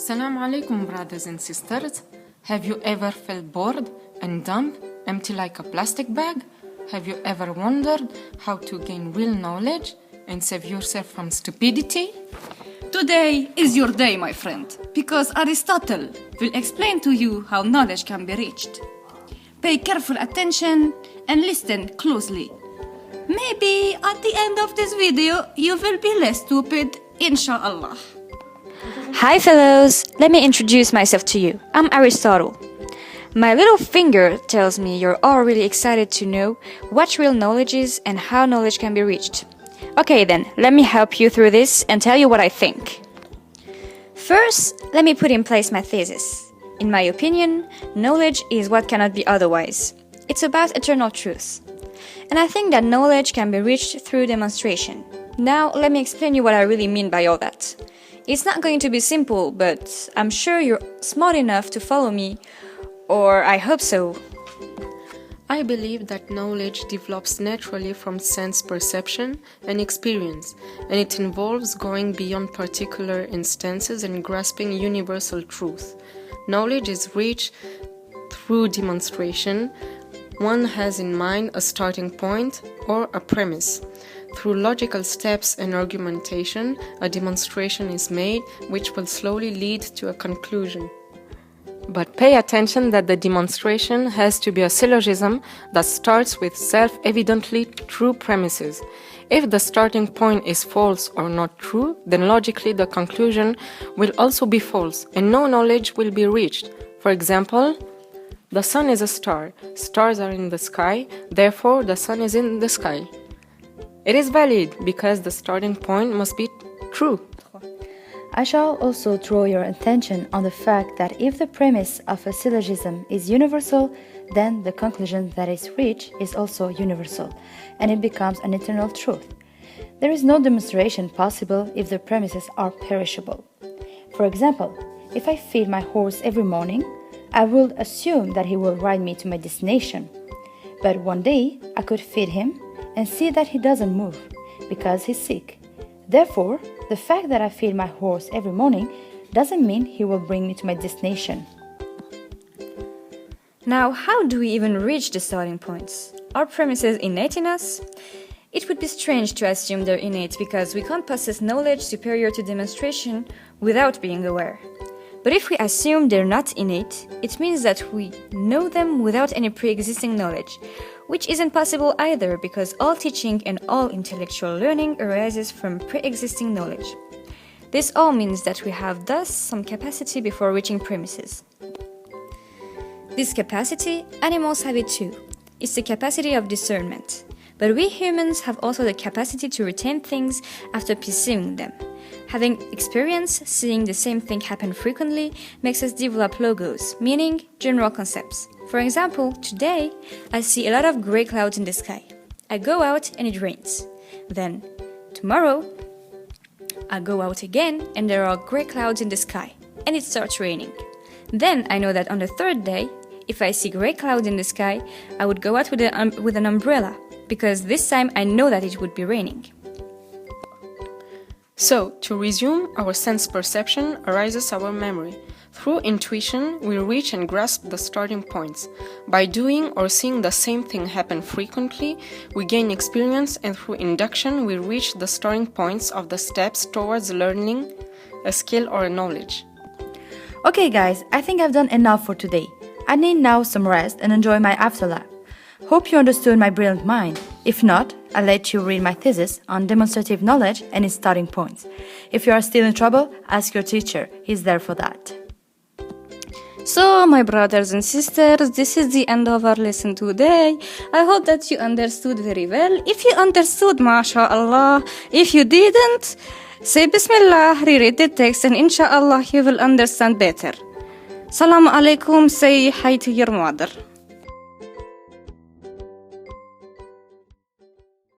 Assalamu alaikum, brothers and sisters. Have you ever felt bored and dumb, empty like a plastic bag? Have you ever wondered how to gain real knowledge and save yourself from stupidity? Today is your day, my friend, because Aristotle will explain to you how knowledge can be reached. Pay careful attention and listen closely. Maybe at the end of this video, you will be less stupid, inshallah. Hi fellows, let me introduce myself to you. I'm Aristotle. My little finger tells me you're all really excited to know what real knowledge is and how knowledge can be reached. Okay then, let me help you through this and tell you what I think. First, let me put in place my thesis. In my opinion, knowledge is what cannot be otherwise. It's about eternal truth. And I think that knowledge can be reached through demonstration. Now, let me explain you what I really mean by all that. It's not going to be simple, but I'm sure you're smart enough to follow me, or I hope so. I believe that knowledge develops naturally from sense perception and experience, and it involves going beyond particular instances and grasping universal truth. Knowledge is reached through demonstration. One has in mind a starting point or a premise. Through logical steps and argumentation, a demonstration is made which will slowly lead to a conclusion. But pay attention that the demonstration has to be a syllogism that starts with self-evidently true premises. If the starting point is false or not true, then logically the conclusion will also be false and no knowledge will be reached. For example, the sun is a star. Stars are in the sky, therefore the sun is in the sky. It is valid because the starting point must be true. I shall also draw your attention on the fact that if the premise of a syllogism is universal, then the conclusion that is reached is also universal, and it becomes an eternal truth. There is no demonstration possible if the premises are perishable. For example, if I feed my horse every morning, I would assume that he will ride me to my destination. But one day, I could feed him and see that he doesn't move because he's sick. Therefore, the fact that I feed my horse every morning doesn't mean he will bring me to my destination. Now, how do we even reach the starting points? Are premises innate in us? It would be strange to assume they're innate because we can't possess knowledge superior to demonstration without being aware. But if we assume they're not innate, it means that we know them without any pre-existing knowledge, which isn't possible either because all teaching and all intellectual learning arises from pre-existing knowledge. This all means that we have thus some capacity before reaching premises. This capacity, animals have it too. It's the capacity of discernment. But we humans have also the capacity to retain things after perceiving them. Having experience seeing the same thing happen frequently makes us develop logos, meaning general concepts. For example, today, I see a lot of gray clouds in the sky. I go out and it rains. Then, tomorrow, I go out again and there are gray clouds in the sky, and it starts raining. Then I know that on the third day, if I see gray clouds in the sky, I would go out with an umbrella, because this time I know that it would be raining. So, to resume, our sense perception arises our memory. Through intuition, we reach and grasp the starting points. By doing or seeing the same thing happen frequently, we gain experience, and through induction, we reach the starting points of the steps towards learning a skill or a knowledge. Okay guys, I think I've done enough for today. I need now some rest and enjoy my afterlife. Hope you understood my brilliant mind. If not, I'll let you read my thesis on demonstrative knowledge and its starting points. If you are still in trouble, ask your teacher. He's there for that. So, my brothers and sisters, this is the end of our lesson today. I hope that you understood very well. If you understood, mashallah. If you didn't, say Bismillah, reread the text, and inshallah you will understand better. Salaam alaikum, say hi to your mother.